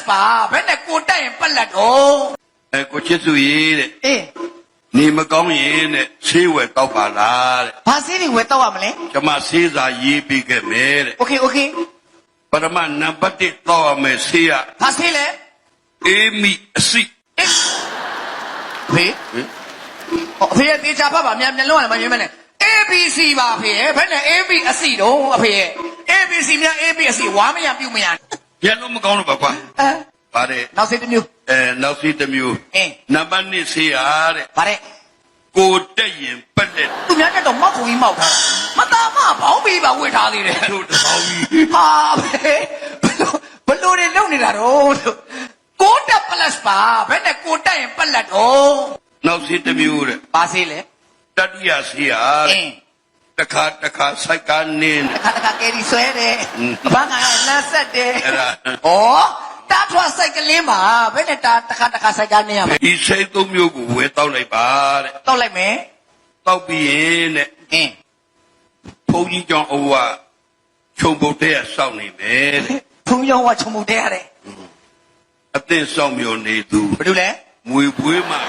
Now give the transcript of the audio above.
ပါဘယ်နဲ့ကိုတက်ရင်ပက်လက်တော့ကိုချစ်စုရေးတဲ့အေးနေမကောင်းရင်တဲ့ဆေးဝယ်တောက်ပါလားတဲ့ဘာဆေးတွေဝယ်တောက်ရမလဲကျမဆေးစာရေးပေးခဲ့မယ်တဲ့โอเคโอเคပထမနံပါတ်1တောက်ရမယ်ဆေးရဘာဆေးလဲအေးမိအစိဖေးအဖေရဲ့တေချာဖတ်ပါမြန်မြန်လုံးရမမြင်မနဲ့ ABC ပါဖေးဘယ်နဲ့ AB အစီတော့အဖေရဲ့ ABC များ AB အစီဝါမရပြုတ်မရပြန်လို့မကောင်းတော့ပါကွာပါတယ်နောက်ဆေးတစ်မျိုးနောက်ဆေးတစ်မျိုးနံပါတ်2ဆေးရတဲ့ပါတယ်ကိုတက်ရင်ပက်လက်သူများကတော့မောက်ခုံကြီးမောက်ထားမသားမဘောင်းပြီးပါဝေထားသေးတယ်တို့တောင်းကြီးဟာဖေးဘလို့တွေလုံနေတာတော့ကိုတက် plus ပါဘယ်နဲ့ကိုတက်ရင်ပက်လက်တော့နောက်ဆေးတစ်မျိုးတဲ့ပါဆေးလေတတိယဆေးရတခါစိုက်ကားနင်းတခါကယ်ရီဆွဲတယ်ဘာကလမ်းဆက်တယ်အဲ့ဒါဩတားထွားစိုက်ကလင်းပါဘယ်နဲ့တခါစိုက်ကားနင်းရမလဲဒီဆေး3မျိုးကိုဝယ်တောက်လိုက်ပါတဲ့တောက်လိုက်မယ်တောက်ပြီးရင်တဲ့ဘုန်းကြီးကျောင်းအဝခြုံပုတ်တဲ့ဆောက်နေမယ်တဲ့ဘုန်းကြီးကျောင်းဝခြုံပုတ်တဲ့ရတယ်အသင်းဆောင်မျိုးနေသူဘာလို့လဲငွေပွေးမှာ